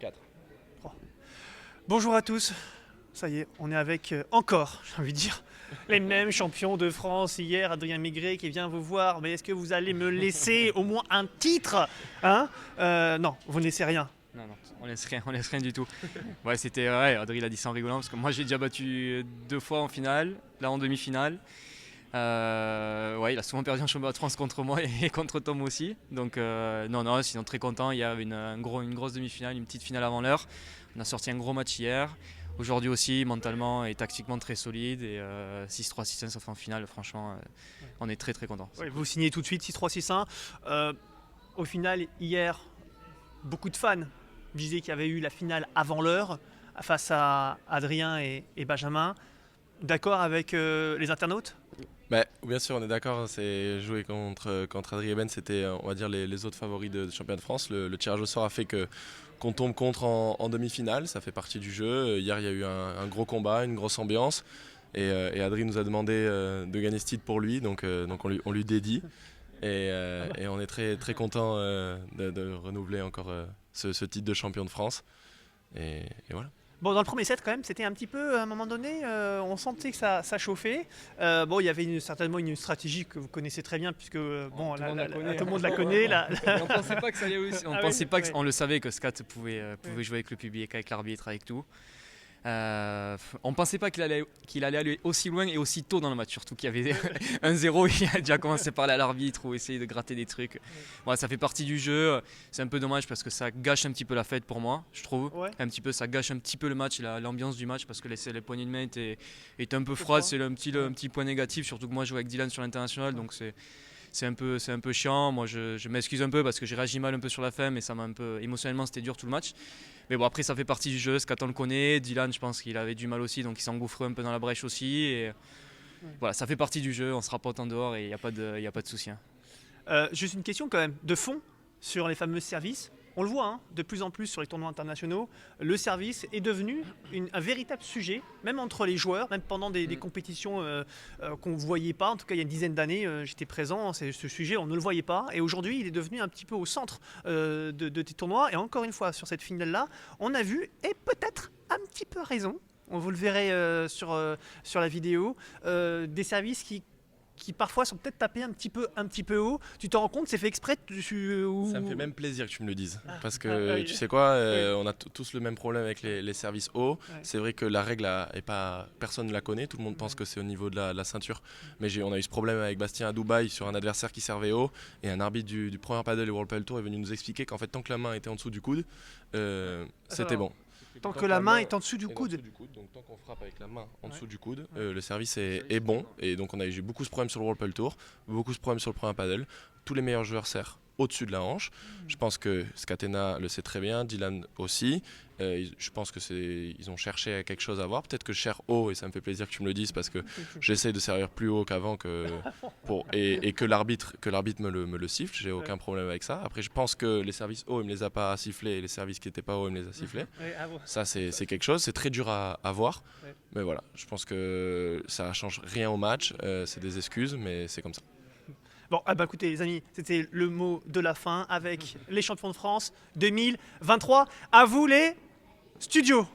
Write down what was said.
4. Bonjour à tous, ça y est, on est avec encore, j'ai envie de dire, les mêmes champions de France hier, Adrien Maigret qui vient vous voir, mais est-ce que vous allez me laisser au moins un titre hein Non, vous ne laissez rien. Non, on laisse rien du tout. Ouais, Adrien l'a dit ça en rigolant, parce que moi j'ai déjà battu 2 fois en finale, là en demi-finale. Il a souvent perdu en championnat de France contre moi et contre Tom aussi. Donc non, sinon très content. Il y avait une grosse demi-finale, une petite finale avant l'heure. On a sorti un gros match hier. Aujourd'hui aussi, mentalement et tactiquement très solide. Et 6-3, 6-1, sauf en finale, franchement, on est très très content. Ouais, vous signez tout de suite 6-3, 6-1. Au final, hier, beaucoup de fans disaient qu'il y avait eu la finale avant l'heure face à Adrien et Benjamin. D'accord avec les internautes? Bien sûr, on est d'accord. C'est jouer contre Adrien et Ben, c'était on va dire les autres favoris de championnat de France. Le tirage au sort a fait qu'on tombe contre en demi-finale. Ça fait partie du jeu. Hier, il y a eu un gros combat, une grosse ambiance. Et Adrien nous a demandé de gagner ce titre pour lui. Donc on lui dédie. Et on est très, très content de renouveler encore ce titre de champion de France. Et voilà. Bon, dans le premier set, quand même, c'était un petit peu, à un moment donné, on sentait que ça chauffait. Il y avait certainement une stratégie que vous connaissez très bien, puisque Tout le monde la connaît. On pensait pas que ça allait aussi. On le savait que Scat pouvait Ouais. jouer avec le public, avec l'arbitre, avec tout. On pensait pas qu'il allait aller aussi loin et aussi tôt dans le match, surtout qu'il y avait 1-0, il a déjà commencé à parler à l'arbitre ou essayer de gratter des trucs. Ouais, ça fait partie du jeu, c'est un peu dommage parce que ça gâche un petit peu la fête pour moi, je trouve. Ouais. Un petit peu, ça gâche un petit peu le match et l'ambiance du match parce que les poignées de main étaient un peu C'est froides, froid. c'est le petit point négatif, surtout que moi je joue avec Dylan sur l'international, donc c'est un peu chiant. Moi je m'excuse un peu parce que j'ai réagi mal un peu sur la fin, mais ça m'a un peu émotionnellement, c'était dur tout le match. Mais bon, après ça fait partie du jeu, Scat on le connaît, Dylan je pense qu'il avait du mal aussi, donc il s'engouffre un peu dans la brèche aussi. Et voilà, ça fait partie du jeu, on se rapporte en dehors et il n'y a pas de souci. Juste une question quand même, de fond, sur les fameux services. On le voit de plus en plus sur les tournois internationaux, le service est devenu un véritable sujet, même entre les joueurs, même pendant des compétitions qu'on ne voyait pas. En tout cas, il y a une dizaine d'années, j'étais présent, ce sujet, on ne le voyait pas. Et aujourd'hui, il est devenu un petit peu au centre de tes tournois. Et encore une fois, sur cette finale-là, on a vu, et peut-être un petit peu raison, vous le verrez sur la vidéo, des services qui parfois sont peut-être tapés un petit peu haut. Tu t'en rends compte, c'est fait exprès Ça me fait même plaisir que tu me le dises. Parce que oui. tu sais quoi, Oui. on a tous le même problème avec les services hauts. Ouais. C'est vrai que la règle est pas, personne ne la connaît. Tout le monde pense que c'est au niveau de la ceinture. Mais on a eu ce problème avec Bastien à Dubaï sur un adversaire qui servait haut. Et un arbitre du premier paddle et World Padel Tour est venu nous expliquer qu'en fait, tant que la main était en dessous du coude, c'était bon. Tant que la main est en dessous du est en coude. dessous du coude, donc tant qu'on frappe avec la main en dessous du coude, Ouais. le service est bon. Et donc on a eu beaucoup ce problème sur le World Padel Tour, beaucoup ce problème sur le premier paddle. Tous les meilleurs joueurs serrent au-dessus de la hanche. Je pense que Scatena le sait très bien, Dylan aussi. Je pense ils ont cherché quelque chose à voir. Peut-être que je serre haut et ça me fait plaisir que tu me le dises parce que j'essaie de servir plus haut qu'avant et que l'arbitre me le siffle. J'ai aucun problème avec ça. Après, je pense que les services hauts, il me les a pas sifflés et les services qui n'étaient pas hauts, il me les a sifflés. Ouais, ah bon. Ça, c'est quelque chose. C'est très dur à voir. Ouais. Mais voilà, je pense que ça ne change rien au match. C'est des excuses, mais c'est comme ça. Bon, écoutez les amis, c'était le mot de la fin avec les champions de France 2023. À vous les studios.